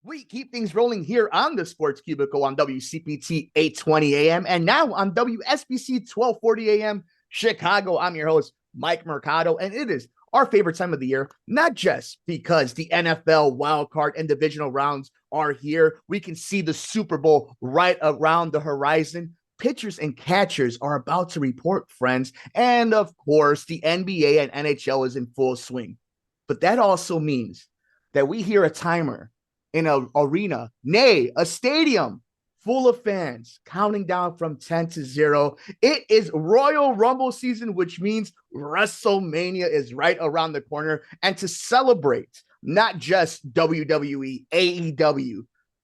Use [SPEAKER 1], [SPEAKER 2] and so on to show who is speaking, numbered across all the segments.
[SPEAKER 1] We keep things rolling here on the Sports Cubicle on WCPT 820 AM and now on WSBC 1240 AM Chicago. I'm your host, Mike Mercado, and it is our favorite time of the year, not just because the NFL wildcard and divisional rounds are here. We can see the Super Bowl right around the horizon. Pitchers and catchers are about to report, friends. And of course, the NBA and NHL is in full swing. But that also means that we hear a timer in an arena, nay, a stadium full of fans counting down from 10 to 0. It is Royal Rumble season, which means WrestleMania is right around the corner. And to celebrate not just WWE, AEW,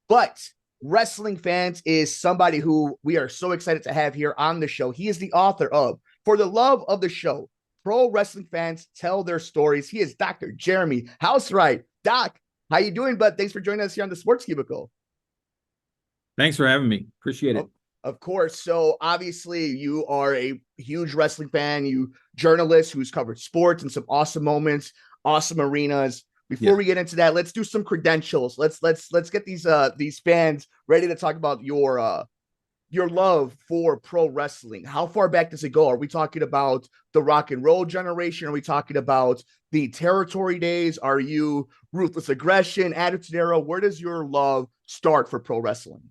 [SPEAKER 1] but wrestling fans is somebody who we are so excited to have here on the show. He is the author of For the Love of the Show, Pro Wrestling Fans Tell Their Stories. He is Dr. Jeremy Housewright. Doc, how you doing, bud? Thanks for joining us here on the Sports Cubicle.
[SPEAKER 2] Thanks for having me. Appreciate it.
[SPEAKER 1] Of course. So obviously you are a huge wrestling fan, you journalist who's covered sports and some awesome moments, awesome arenas. Before we get into that, let's do some credentials. Let's get these fans ready to talk about your love for pro wrestling. How far back does it go? Are we talking about the rock and roll generation? Are we talking about the territory days? Are you ruthless aggression, attitude era? Where does your love start for pro wrestling?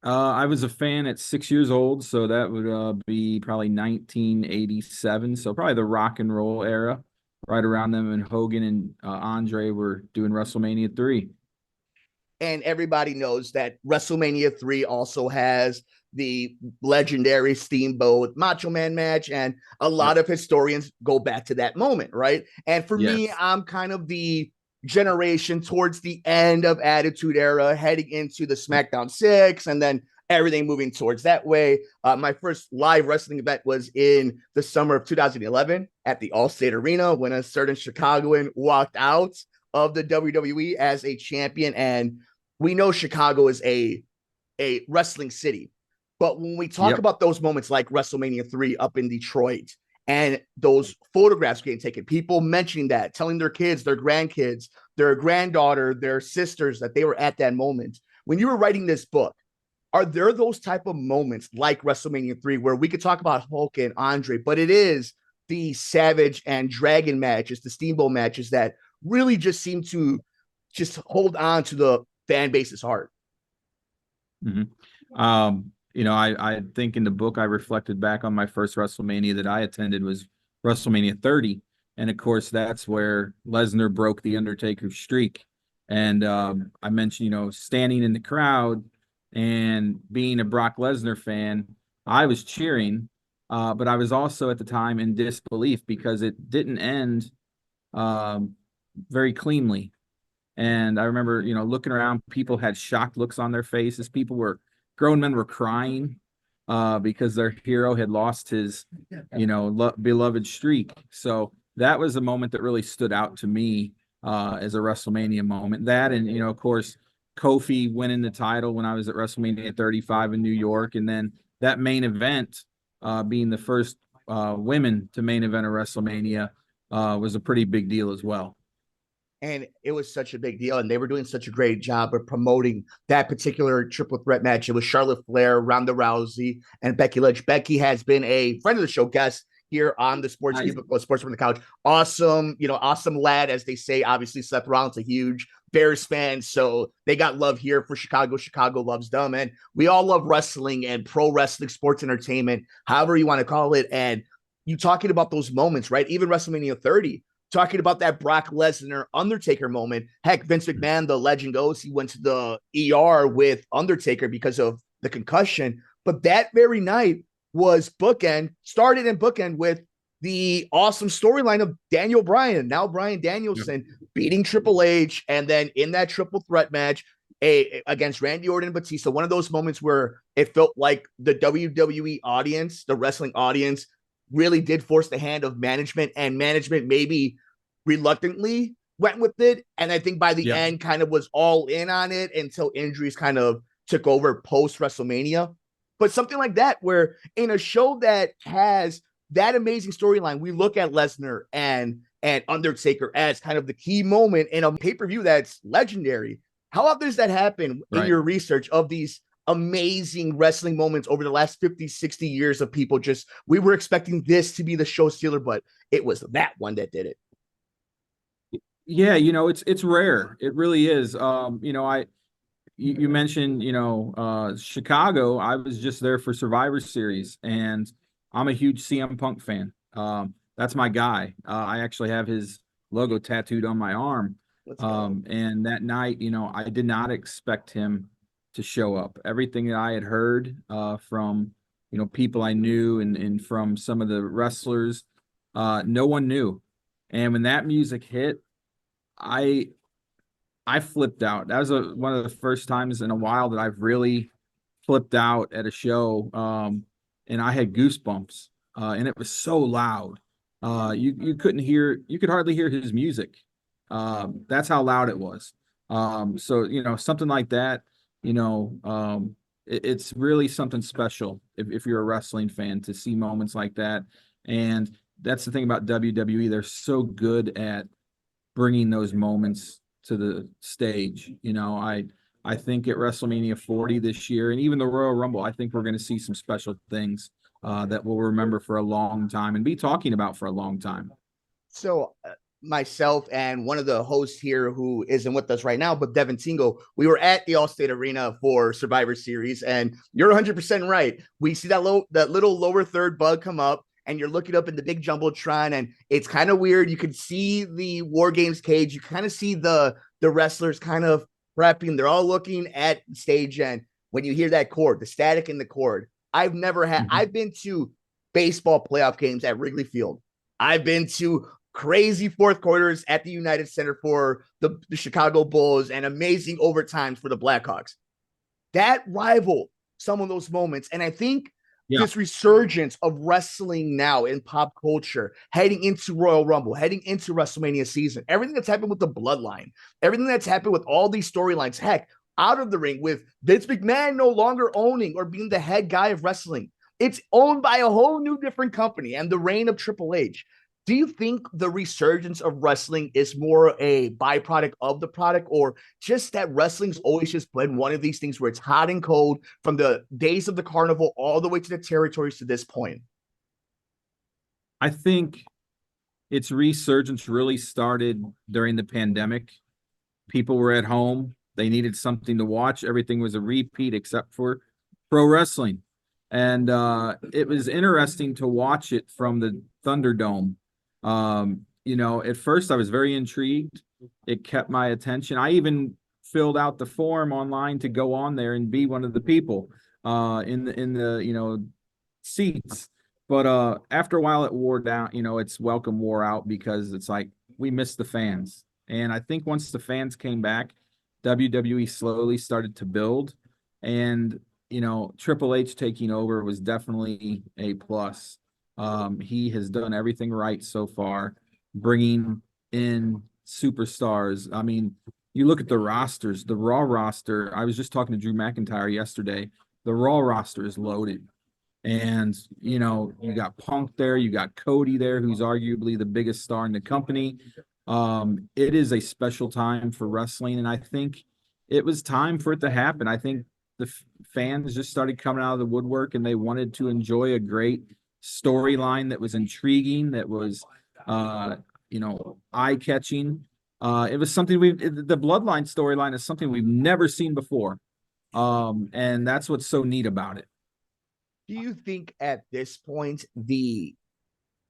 [SPEAKER 2] I was a fan at 6 years old, so that would be probably 1987. So probably the rock and roll era, right around them. And Hogan and Andre were doing WrestleMania 3.
[SPEAKER 1] And everybody knows that WrestleMania 3 also has the legendary Steamboat Macho Man match. And a lot of historians go back to that moment, right? And for me, I'm kind of the generation towards the end of Attitude Era, heading into the SmackDown 6, and then everything moving towards that way. My first live wrestling event was in the summer of 2011 at the Allstate Arena when a certain Chicagoan walked out of the WWE as a champion. And we know Chicago is a wrestling city. But when we talk about those moments like WrestleMania 3 up in Detroit and those photographs getting taken, people mentioning that, telling their kids, their grandkids, their granddaughter, their sisters that they were at that moment. When you were writing this book, are there those type of moments like WrestleMania 3 where we could talk about Hulk and Andre, but it is the Savage and Dragon matches, the Steamboat matches that really just seem to just hold on to the fan base's heart?
[SPEAKER 2] I think in the book I reflected back on my first WrestleMania that I attended was WrestleMania 30. And of course, that's where Lesnar broke the Undertaker's streak. And I mentioned, standing in the crowd and being a Brock Lesnar fan, I was cheering, but I was also at the time in disbelief because it didn't end very cleanly. And I remember, looking around, people had shocked looks on their faces. Grown men were crying because their hero had lost his, beloved streak. So that was a moment that really stood out to me as a WrestleMania moment. That, and, of course, Kofi winning the title when I was at WrestleMania 35 in New York. And then that main event being the first women to main event of WrestleMania was a pretty big deal as well.
[SPEAKER 1] And it was such a big deal. And they were doing such a great job of promoting that particular triple threat match. It was Charlotte Flair, Ronda Rousey, and Becky Lynch. Becky has been a friend of the show, guest here on the Sports Cubicle, Sports from the Couch. Awesome, awesome lad, as they say. Obviously, Seth Rollins, a huge Bears fan. So they got love here for Chicago. Chicago loves them. And we all love wrestling and pro wrestling, sports entertainment, however you want to call it. And you talking about those moments, right? Even WrestleMania 30. Talking about that Brock Lesnar Undertaker moment. Heck, Vince McMahon, the legend goes, he went to the ER with Undertaker because of the concussion. But that very night started in bookend with the awesome storyline of Daniel Bryan, now Bryan Danielson, beating Triple H. And then in that triple threat match against Randy Orton and Batista, one of those moments where it felt like the WWE audience, the wrestling audience, really did force the hand of management, and management maybe reluctantly went with it. And I think by the end kind of was all in on it until injuries kind of took over post WrestleMania. But something like that, where in a show that has that amazing storyline, we look at Lesnar and and Undertaker as kind of the key moment in a pay-per-view that's legendary. How often does that happen in
[SPEAKER 2] Right.
[SPEAKER 1] your research of these amazing wrestling moments over the last 50, 60 years of people just, we were expecting this to be the show stealer, but it was that one that did it.
[SPEAKER 2] Yeah, it's rare. It really is. You mentioned, Chicago. I was just there for Survivor Series, and I'm a huge CM Punk fan. That's my guy. I actually have his logo tattooed on my arm.
[SPEAKER 1] Let's go.
[SPEAKER 2] And that night, I did not expect him to show up. Everything that I had heard from, people I knew and from some of the wrestlers, no one knew. And when that music hit, I I flipped out. That was one of the first times in a while that I've really flipped out at a show. And I had goosebumps. And it was so loud. You could hardly hear his music. That's how loud it was. So something like that, it's really something special if you're a wrestling fan to see moments like that. And that's the thing about WWE. They're so good at bringing those moments to the stage. I think at WrestleMania 40 this year, and even the Royal Rumble, I think we're going to see some special things that we'll remember for a long time and be talking about for a long time.
[SPEAKER 1] So myself and one of the hosts here who isn't with us right now, but Devin Tingle, we were at the Allstate Arena for Survivor Series, and you're 100% right. We see that little lower third bug come up, and you're looking up in the big jumbotron, and it's kind of weird. You can see the War Games cage. You kind of see the wrestlers kind of prepping. They're all looking at stage, and when you hear that chord, the static in the chord, I've been to baseball playoff games at Wrigley Field. I've been to crazy fourth quarters at the United Center for the Chicago Bulls and amazing overtimes for the Blackhawks. That rival some of those moments. And I think this resurgence of wrestling now in pop culture, heading into Royal Rumble, heading into WrestleMania season, everything that's happened with the bloodline, everything that's happened with all these storylines, heck, out of the ring with Vince McMahon no longer owning or being the head guy of wrestling. It's owned by a whole new different company and the reign of Triple H. Do you think the resurgence of wrestling is more a byproduct of the product, or just that wrestling's always just been one of these things where it's hot and cold from the days of the carnival all the way to the territories to this point?
[SPEAKER 2] I think its resurgence really started during the pandemic. People were at home. They needed something to watch. Everything was a repeat except for pro wrestling. And it was interesting to watch it from the Thunderdome. At first I was very intrigued. It kept my attention. I even filled out the form online to go on there and be one of the people in the seats. But after a while it wore down, its welcome wore out because it's like we missed the fans. And I think once the fans came back, WWE slowly started to build, and Triple H taking over was definitely a plus. He has done everything right so far, bringing in superstars. I mean, you look at the rosters, the Raw roster. I was just talking to Drew McIntyre yesterday. The Raw roster is loaded. And, you got Punk there, you got Cody there, who's arguably the biggest star in the company. It is a special time for wrestling, and I think it was time for it to happen. I think the fans just started coming out of the woodwork, and they wanted to enjoy a great storyline that was intriguing, that was eye-catching. It was something the Bloodline storyline is something we've never seen before. And that's what's so neat about it.
[SPEAKER 1] Do you think at this point the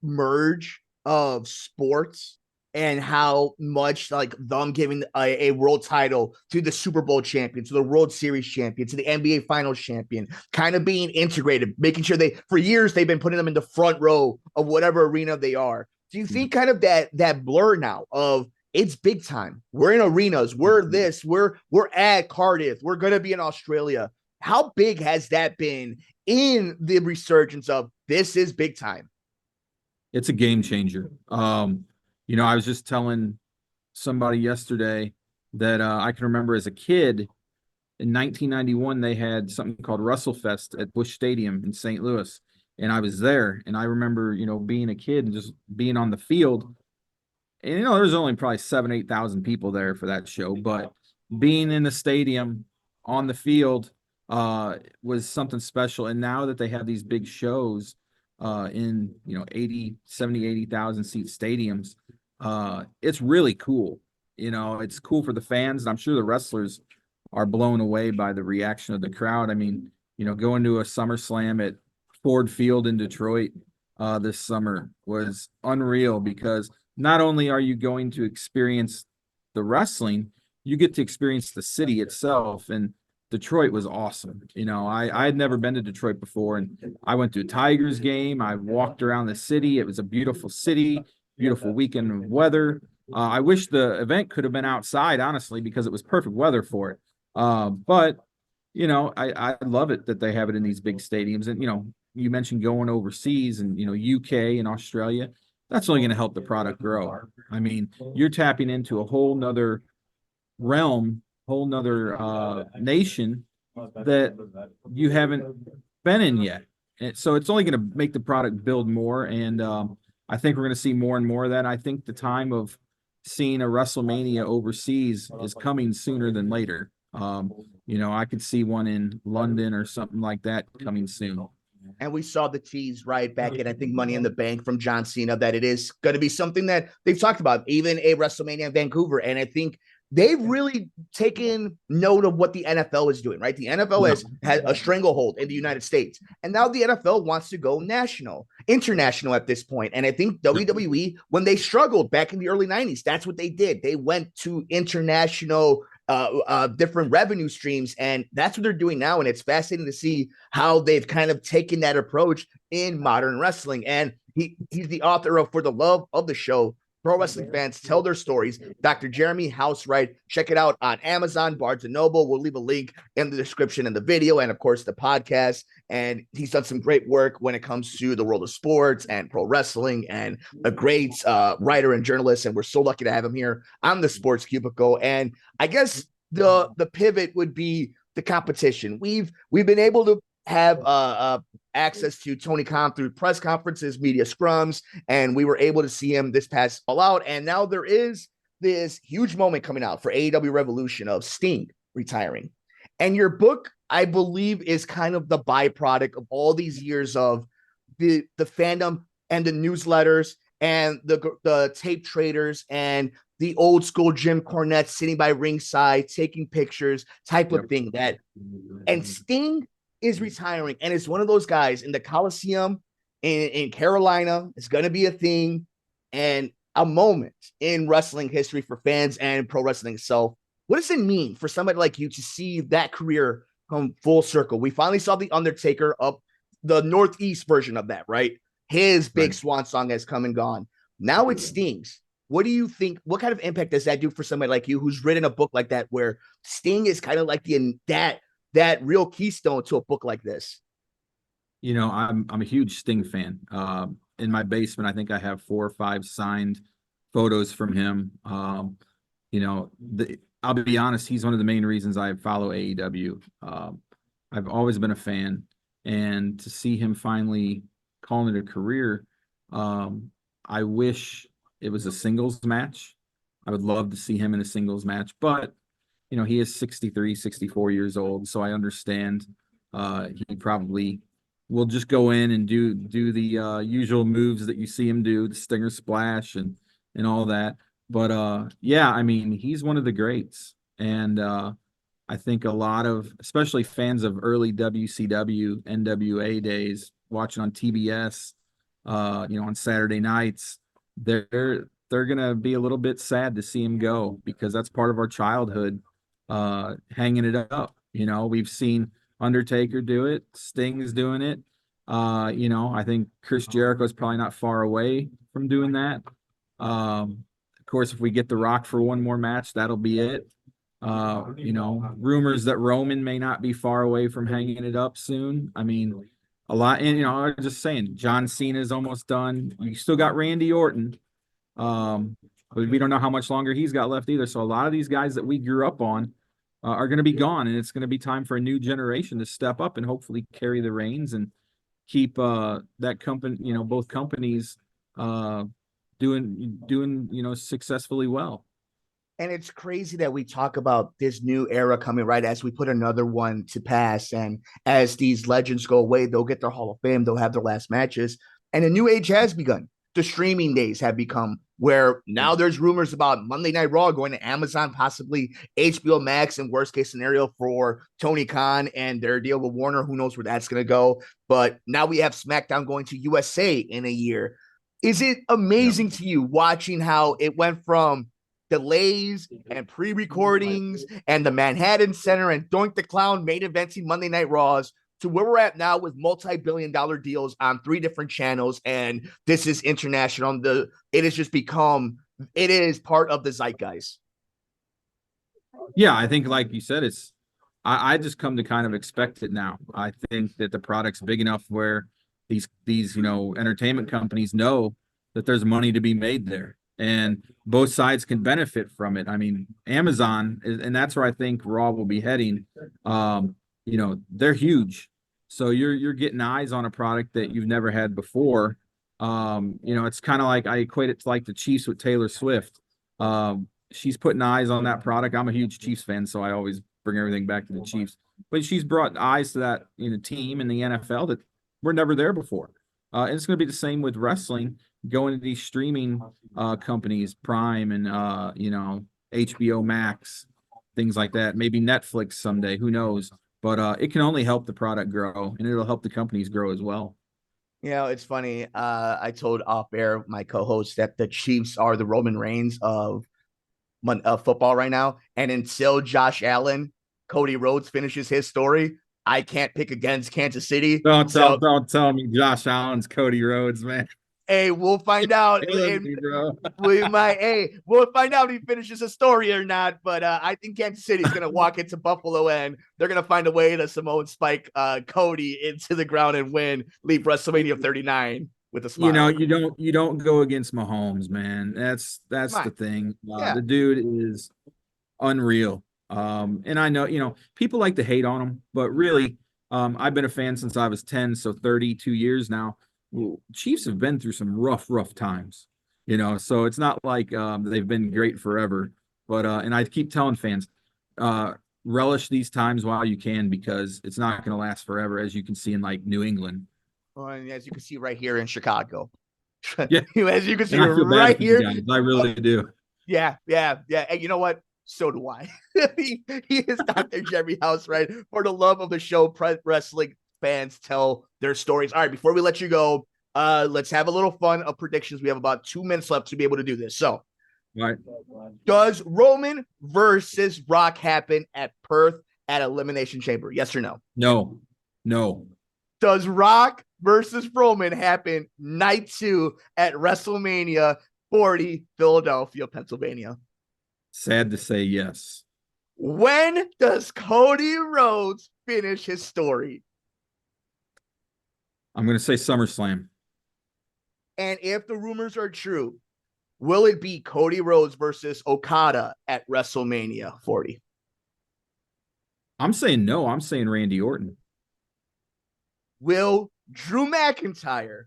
[SPEAKER 1] merge of sports and how much like them giving a world title to the Super Bowl champion, to the World Series champion, to the NBA Finals champion, kind of being integrated, making sure for years they've been putting them in the front row of whatever arena they are. Do you think kind of that blur now of it's big time? We're in arenas, we're at Cardiff, we're gonna be in Australia. How big has that been in the resurgence of this is big time?
[SPEAKER 2] It's a game changer. I was just telling somebody yesterday that I can remember as a kid in 1991, they had something called WrestleFest at Busch Stadium in St. Louis. And I was there. And I remember, being a kid and just being on the field. And there's only probably 7,000-8,000 people there for that show, but being in the stadium on the field was something special. And now that they have these big shows in 80,000 seat stadiums, it's really cool. It's cool for the fans, and I'm sure the wrestlers are blown away by the reaction of the crowd. I mean, going to a SummerSlam at Ford Field in Detroit this summer was unreal, because not only are you going to experience the wrestling, you get to experience the city itself. And Detroit was awesome. I had never been to Detroit before, and I went to a Tigers game. I walked around the city. It was a beautiful city, beautiful weekend of weather. I wish the event could have been outside, honestly, because it was perfect weather for it. But I love it that they have it in these big stadiums. And you mentioned going overseas, and UK and Australia. That's only going to help the product grow. I mean, you're tapping into a whole nother realm, whole nother nation that you haven't been in yet. And so it's only going to make the product build more. And I think we're going to see more and more of that. I think the time of seeing a WrestleMania overseas is coming sooner than later. I could see one in London or something like that coming soon.
[SPEAKER 1] And we saw the tease right back in, I think, Money in the Bank from John Cena, that it is going to be something that they've talked about, even a WrestleMania in Vancouver. And I think they've really taken note of what the NFL is doing, right? The NFL has had a stranglehold in the United States. And now the NFL wants to go international at this point. And I think WWE, when they struggled back in the early 90s, that's what they did. They went to international different revenue streams, and that's what they're doing now. And it's fascinating to see how they've kind of taken that approach in modern wrestling. And he's the author of For the Love of the Show, Pro Wrestling Fans Tell Their Stories, Dr. Jeremy Housewright. Check it out on Amazon, Barnes & Noble. We'll leave a link in the description in the video, and of course the podcast. And he's done some great work when it comes to the world of sports and pro wrestling, and a great writer and journalist. And we're so lucky to have him here on the Sports Cubicle. And I guess the pivot would be the competition. We've been able to have access to Tony Khan through press conferences, media scrums, and we were able to see him this past All Out. And now there is this huge moment coming out for AEW Revolution of Sting retiring. And your book, I believe, is kind of the byproduct of all these years of the fandom and the newsletters and the tape traders and the old school Jim Cornette sitting by ringside, taking pictures type of thing. And Sting is retiring, and it's one of those guys in the Coliseum in Carolina. It's going to be a thing and a moment in wrestling history for fans and pro wrestling itself. What does it mean for somebody like you to see that career come full circle? We finally saw The Undertaker up the Northeast version of that, right? His big swan song has come and gone. Now it Sting's. What do you think? What kind of impact does that do for somebody like you who's written a book like that, where Sting is kind of like that real keystone to a book like this?
[SPEAKER 2] I'm a huge Sting fan. In my basement, I think I have 4 or 5 signed photos from him. I'll be honest, he's one of the main reasons I follow AEW. I've always been a fan, and to see him finally calling it a career, I wish it was a singles match. I would love to see him in a singles match, but he is 63, 64 years old, so I understand he probably will just go in and do the usual moves that you see him do, the Stinger Splash and all that. But he's one of the greats. And I think a lot of, especially fans of early WCW, NWA days, watching on TBS, on Saturday nights, they're gonna be a little bit sad to see him go, because that's part of our childhood, hanging it up. We've seen Undertaker do it, Sting is doing it. I think Chris Jericho is probably not far away from doing that. Of course, if we get The Rock for one more match, that'll be it. Rumors that Roman may not be far away from hanging it up soon. I mean, a lot. And I was just saying, John Cena is almost done. You still got Randy Orton, but we don't know how much longer he's got left either. So a lot of these guys that we grew up on are going to be gone, and it's going to be time for a new generation to step up and hopefully carry the reins and keep that company, both companies doing successfully well.
[SPEAKER 1] And it's crazy that we talk about this new era coming right as we put another one to pass. And as these legends go away, they'll get their Hall of Fame, they'll have their last matches. And a new age has begun. The streaming days have become where now there's rumors about Monday Night Raw going to Amazon, possibly HBO Max, in worst case scenario for Tony Khan and their deal with Warner. Who knows where that's going to go? But now we have SmackDown going to USA in a year. Is it amazing to you watching how it went from delays and pre-recordings and the Manhattan Center and Doink the Clown main eventing Monday Night Raws to where we're at now with multi-billion-dollar deals on 3 different channels, and this is international. It has just become, it is part of the zeitgeist.
[SPEAKER 2] Yeah, I think like you said, I just come to kind of expect it now. I think that the product's big enough where these entertainment companies know that there's money to be made there, and both sides can benefit from it. I mean, Amazon, and that's where I think Raw will be heading. They're huge, so you're getting eyes on a product that you've never had before. It's kind of like, I equate it to like the Chiefs with Taylor Swift. She's putting eyes on that product. I'm a huge Chiefs fan, so I always bring everything back to the Chiefs. But she's brought eyes to that team in the NFL that were never there before. And it's going to be the same with wrestling, going to these streaming companies, Prime and HBO Max, things like that. Maybe Netflix someday, who knows? But it can only help the product grow, and it'll help the companies grow as well.
[SPEAKER 1] It's funny. I told off air my co-host that the Chiefs are the Roman Reigns of football right now, and until Josh Allen, Cody Rhodes finishes his story, I can't pick against Kansas City.
[SPEAKER 2] Don't tell me Josh Allen's Cody Rhodes, man.
[SPEAKER 1] Hey, we'll find out. We'll find out if he finishes a story or not. But I think Kansas City's going to walk into Buffalo, and they're going to find a way to Samoan spike Cody into the ground and leave WrestleMania 39 with a smile.
[SPEAKER 2] You don't go against Mahomes, man. That's the thing. The dude is unreal. And I know, people like to hate on him, but really, I've been a fan since I was 10, so 32 years now. Chiefs have been through some rough times, so it's not like they've been great forever. But and I keep telling fans, relish these times while you can, because it's not going to last forever, as you can see in like New England.
[SPEAKER 1] And as you can see right here in Chicago.
[SPEAKER 2] Yeah.
[SPEAKER 1] As you can see right here.
[SPEAKER 2] I really do.
[SPEAKER 1] Yeah. And you know what? So do I. he is Dr. Jeremy Housewright. For the love of the show, wrestling fans tell their stories. All right, before we let you go, let's have a little fun of predictions. We have about 2 minutes left to be able to do this. So,
[SPEAKER 2] right.
[SPEAKER 1] Does Roman versus Rock happen at Perth at Elimination Chamber? Yes or no?
[SPEAKER 2] No.
[SPEAKER 1] Does Rock versus Roman happen night 2 at WrestleMania 40, Philadelphia, Pennsylvania?
[SPEAKER 2] Sad to say, yes.
[SPEAKER 1] When does Cody Rhodes finish his story?
[SPEAKER 2] I'm going to say SummerSlam.
[SPEAKER 1] And if the rumors are true, will it be Cody Rhodes versus Okada at WrestleMania 40?
[SPEAKER 2] I'm saying no. I'm saying Randy Orton.
[SPEAKER 1] Will Drew McIntyre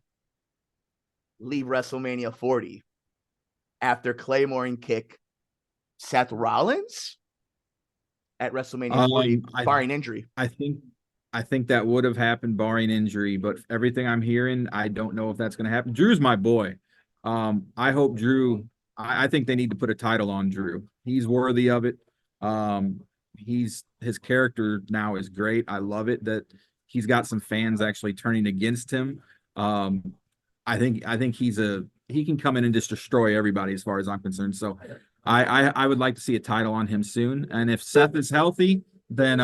[SPEAKER 1] leave WrestleMania 40 after Claymore and kick Seth Rollins at WrestleMania 40, barring injury?
[SPEAKER 2] I think that would have happened barring injury, but everything I'm hearing, I don't know if that's going to happen. Drew's my boy. I hope Drew. I think they need to put a title on Drew. He's worthy of it. His character now is great. I love it that he's got some fans actually turning against him. I think he can come in and just destroy everybody as far as I'm concerned. So I would like to see a title on him soon. And if Seth is healthy, then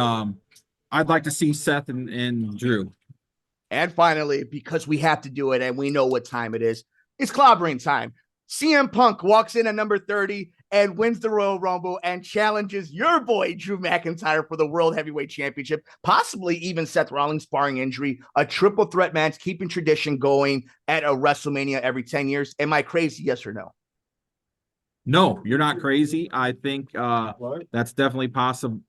[SPEAKER 2] I'd like to see Seth and Drew.
[SPEAKER 1] And finally, because we have to do it and we know what time it is, it's clobbering time. CM Punk walks in at number 30 and wins the Royal Rumble and challenges your boy Drew McIntyre for the World Heavyweight Championship, possibly even Seth Rollins barring injury. A triple threat match, keeping tradition going at a WrestleMania every 10 years. Am I crazy? Yes or no?
[SPEAKER 2] No, you're not crazy. I think that's definitely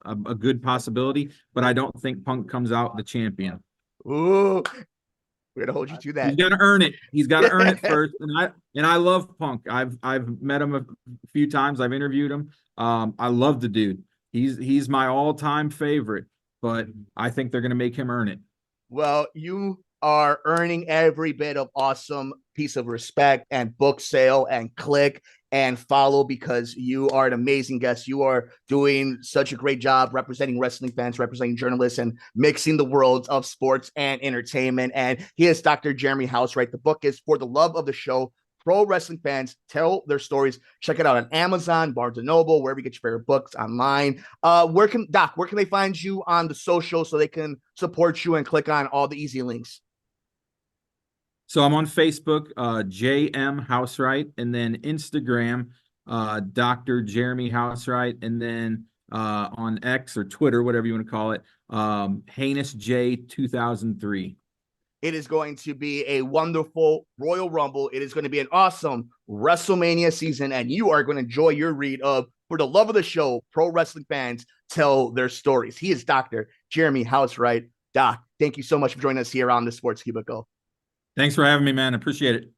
[SPEAKER 2] a good possibility, but I don't think Punk comes out the champion.
[SPEAKER 1] Ooh. We're gonna hold you to
[SPEAKER 2] He's
[SPEAKER 1] that.
[SPEAKER 2] got to earn it. He's got to earn it first. And I love Punk. I've met him a few times. I've interviewed him. I love the dude. He's my all-time favorite, but I think they're going to make him earn it.
[SPEAKER 1] Well, you are earning every bit of awesome piece of respect and book sale and click and follow because you are an amazing guest. You are doing such a great job representing wrestling fans, representing journalists, and mixing the worlds of sports and entertainment. And he is Dr. Jeremy Housewright. The book is For the Love of the Show. Pro wrestling fans tell their stories. Check it out on Amazon, Barnes and Noble, wherever you get your favorite books online. Where can they find you on the social so they can support you and click on all the easy links?
[SPEAKER 2] So I'm on Facebook, JM Housewright, and then Instagram, Dr. Jeremy Housewright, and then on X or Twitter, whatever you want to call it, Heinous J 2003.
[SPEAKER 1] It is going to be a wonderful Royal Rumble. It is going to be an awesome WrestleMania season, and you are going to enjoy your read of For the Love of the Show, Pro Wrestling Fans Tell Their Stories. He is Dr. Jeremy Housewright. Doc, thank you so much for joining us here on the Sports Cubicle.
[SPEAKER 2] Thanks for having me, man. Appreciate it.